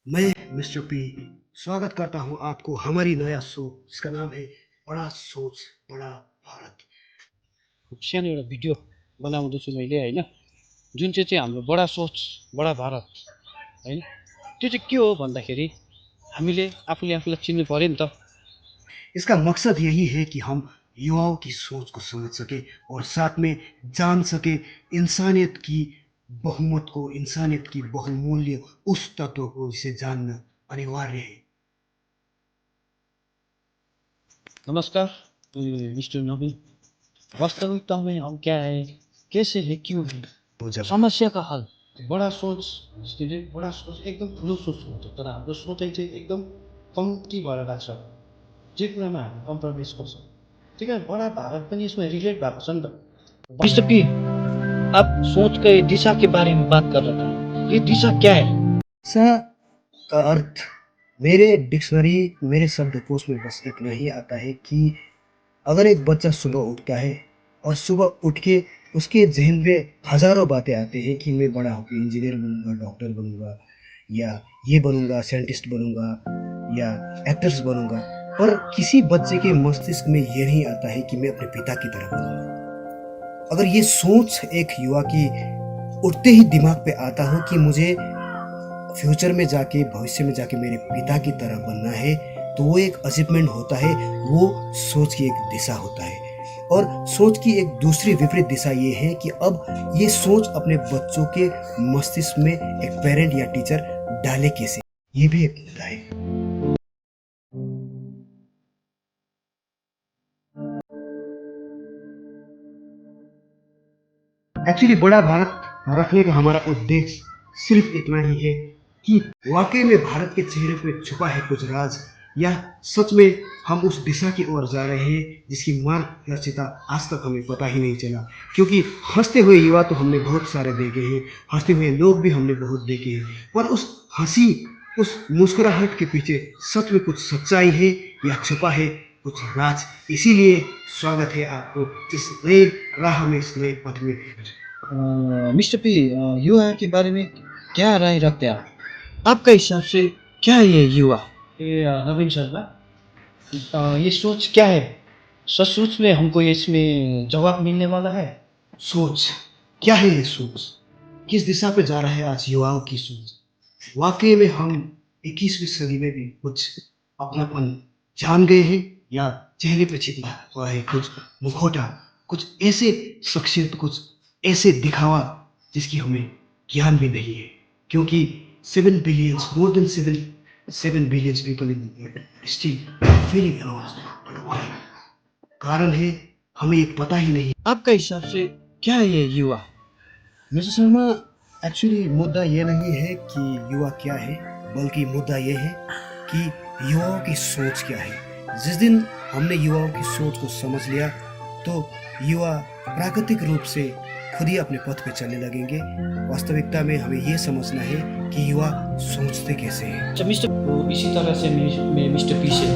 मैं mister P स्वागत करता हूँ आपको हमारी नया शो जिसका नाम है बड़ा सोच बड़ा भारत। सानो एउटा भिडियो बनाउँदैछु मैले होइन, जुन चाहिँ हाम्रो बडा सोच बडा भारत होइन। त्यो चाहिँ के हो भन्दाखेरि हामीले आफूले आफूलाई चिन्नु पर्यो नि त। इसका मकसद यही है कि हम युवाओं की सोच को समझ सके और साथ में जान सके इंसानियत की बहुमत को, इंसानियत की बहुमूल्य उस तत्व को जिसे जानना अनिवार्य है। नमस्कार, मिस्टर नवीन। वास्तविकता में हम क्या है, कैसे है, क्यों है, समस्या का हल। बडा सोच बडा सोच एकदम ठुलो सोच हुन्छ, तर हाम्रो सोचाइ चाहिँ एकदम कम्ती भएर लाग्छ। जे कुरामा हामी कम्प्रोमाइज गर्छौँ। ठिक है, बडा भारत पनि यसमा रिलेट भएको छ नि त। मिस्टर पी, आप सोच के दिशा के बारे में बात कर रहे थे, ये दिशा क्या है? सा का अर्थ मेरे डिक्शनरी, मेरे शब्दकोश में बस इतना ही आता है कि अगर एक बच्चा सुबह उठता है और सुबह उठ के उसके ज़हन में हज़ारों बातें आती हैं कि मैं बड़ा होके इंजीनियर बनूँगा, डॉक्टर बनूँगा या ये बनूँगा, साइंटिस्ट बनूँगा या एक्टर्स बनूँगा, पर किसी बच्चे के मस्तिष्क में ये नहीं आता है कि मैं अपने पिता की तरह बनूँगा। अगर ये सोच एक युवा की उठते ही दिमाग पे आता हो कि मुझे फ्यूचर में जाके, भविष्य में जाके मेरे पिता की तरह बनना है, तो वो एक अचीवमेंट होता है, वो सोच की एक दिशा होता है। और सोच की एक दूसरी विपरीत दिशा ये है कि अब ये सोच अपने बच्चों के मस्तिष्क में एक पेरेंट या टीचर डाले कैसे, ये भी एक मुद्दा है। एक्चुअली बड़ा भारत रखने का हमारा उद्देश्य सिर्फ इतना ही है कि वाकई में भारत के चेहरे पे छुपा है कुछ राज, या सच में हम उस दिशा की ओर जा रहे हैं जिसकी मार्गदर्शिता आज तक हमें पता ही नहीं चला। क्योंकि हंसते हुए युवा तो हमने बहुत सारे देखे हैं, हंसते हुए लोग भी हमने बहुत देखे हैं, पर उस हंसी, उस मुस्कुराहट के पीछे सच में कुछ सच्चाई है या छुपा है कुछ राज। इसीलिए स्वागत है आपको इस नए राह में, इस नए पथ में। मिस्टर पी, युवा के बारे में क्या राय रखते हैं आप? आपका हिसाब से क्या है ये युवा? ये नवीन शर्मा, ये सोच क्या है? सचमुच में हमको इसमें जवाब मिलने वाला है? सोच क्या है? ये सोच किस दिशा पे जा रहा है आज युवाओं की सोच? वाकई में हम 21वीं सदी में भी कुछ अपनापन जान गए हैं, या चेहरे पे छिपा हुआ है कुछ मुखौटा, कुछ ऐसे शख्सियत, कुछ ऐसे दिखावा जिसकी हमें ज्ञान भी नहीं है। क्योंकि 7 billions, more than 7 billions people in still feeling alone. कारण है हमें ये पता ही नहीं। आपका हिसाब से क्या है ये युवा? मिस्टर शर्मा, एक्चुअली मुद्दा ये नहीं है कि युवा क्या है, बल्कि मुद्दा ये है कि युवाओं की सोच क्या है। जिस दिन हमने युवाओं की सोच को समझ लिया तो युवा प्राकृतिक रूप से खुद ही अपने पथ पे चलने लगेंगे। वास्तविकता में हमें ये समझना है कि युवा सोचते कैसे हैं। अच्छा मिस्टर, तो इसी तरह से मैं मिस्टर पी से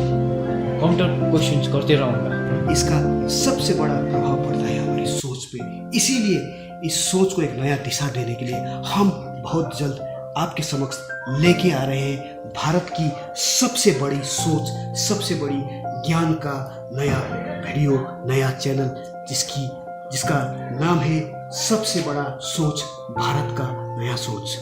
काउंटर क्वेश्चंस करते रहूँगा। इसका सबसे बड़ा प्रभाव पड़ता है हमारी सोच पे। इसीलिए इस सोच को एक नया दिशा देने के लिए हम बहुत जल्द आपके समक्ष लेके आ रहे हैं भारत की सबसे बड़ी सोच, सबसे बड़ी ज्ञान का नया वीडियो, नया चैनल, जिसका नाम है सबसे बड़ा सोच भारत का नया सोच।